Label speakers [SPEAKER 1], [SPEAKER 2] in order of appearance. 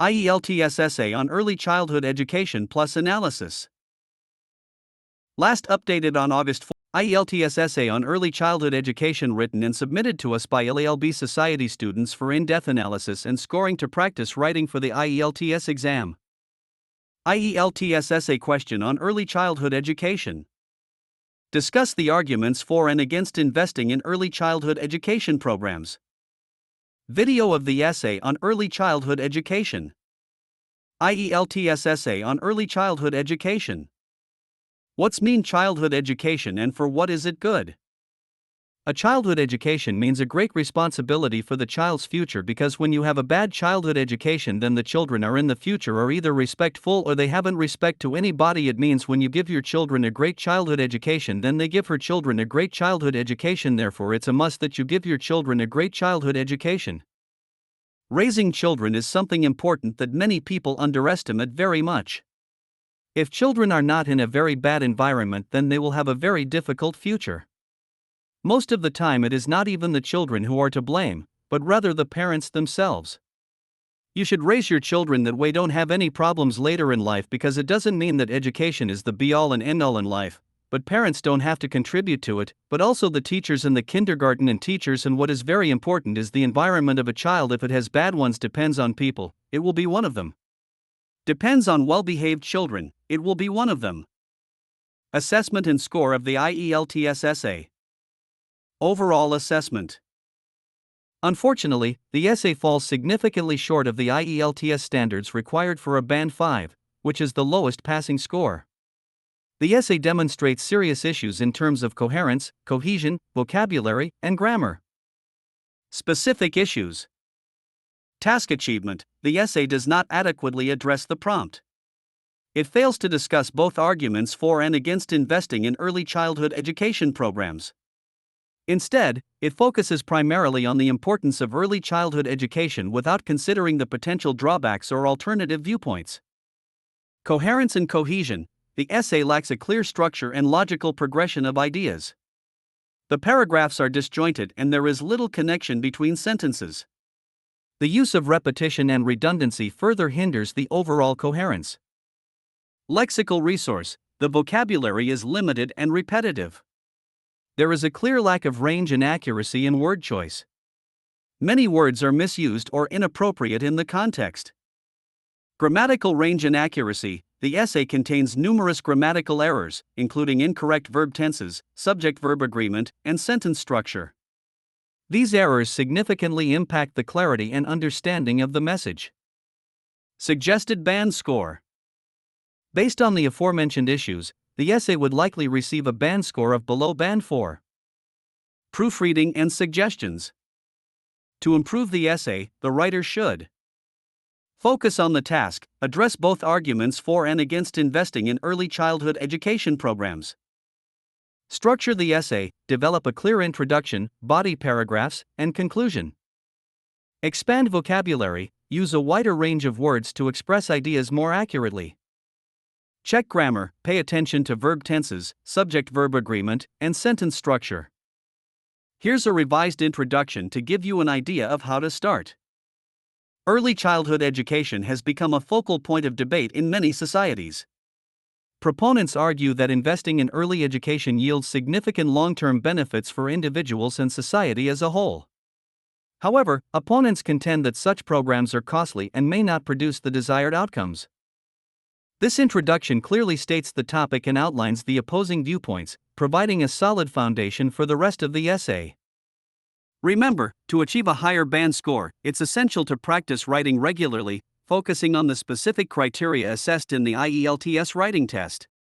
[SPEAKER 1] IELTS Essay on Early Childhood Education plus Analysis. Last updated on August 4. IELTS Essay on Early Childhood Education written and submitted to us by LELB Society students for in-depth analysis and scoring to practice writing for the IELTS exam. IELTS Essay question on early childhood education. Discuss the arguments for and against investing in early childhood education programs. Video of the essay on early childhood education. IELTS Essay on Early Childhood Education. What's mean childhood education and for what is it good? A childhood education means a great responsibility for the child's future, because when you have a bad childhood education, then the children are in the future are either respectful or they haven't respect to anybody. It means when you give your children a great childhood education, then they give her children a great childhood education. Therefore, it's a must that you give your children a great childhood education. Raising children is something important that many people underestimate very much. If children are not in a very bad environment, then they will have a very difficult future. Most of the time it is not even the children who are to blame, but rather the parents themselves. You should raise your children that way, don't have any problems later in life, because it doesn't mean that education is the be-all and end-all in life, but parents don't have to contribute to it, but also the teachers in the kindergarten and teachers. And what is very important is the environment of a child. If it has bad ones, depends on people, it will be one of them. Depends on well-behaved children, it will be one of them. Assessment and score of the IELTS essay. Overall assessment. Unfortunately, the essay falls significantly short of the IELTS standards required for a Band 5, which is the lowest passing score. The essay demonstrates serious issues in terms of coherence, cohesion, vocabulary, and grammar. Specific issues. Task achievement. The essay does not adequately address the prompt. It fails to discuss both arguments for and against investing in early childhood education programs. Instead, it focuses primarily on the importance of early childhood education without considering the potential drawbacks or alternative viewpoints. Coherence and cohesion. The essay lacks a clear structure and logical progression of ideas. The paragraphs are disjointed and there is little connection between sentences. The use of repetition and redundancy further hinders the overall coherence. Lexical resource. The vocabulary is limited and repetitive. There is a clear lack of range and accuracy in word choice. Many words are misused or inappropriate in the context. Grammatical range and accuracy. The essay contains numerous grammatical errors, including incorrect verb tenses, subject-verb agreement, and sentence structure. These errors significantly impact the clarity and understanding of the message. Suggested band score. Based on the aforementioned issues, the essay would likely receive a band score of below Band 4. Proofreading and suggestions. To improve the essay, the writer should focus on the task, address both arguments for and against investing in early childhood education programs. Structure the essay, develop a clear introduction, body paragraphs, and conclusion. Expand vocabulary, use a wider range of words to express ideas more accurately. Check grammar, pay attention to verb tenses, subject-verb agreement, and sentence structure. Here's a revised introduction to give you an idea of how to start. Early childhood education has become a focal point of debate in many societies. Proponents argue that investing in early education yields significant long-term benefits for individuals and society as a whole. However, opponents contend that such programs are costly and may not produce the desired outcomes. This introduction clearly states the topic and outlines the opposing viewpoints, providing a solid foundation for the rest of the essay. Remember, to achieve a higher band score, it's essential to practice writing regularly, focusing on the specific criteria assessed in the IELTS writing test.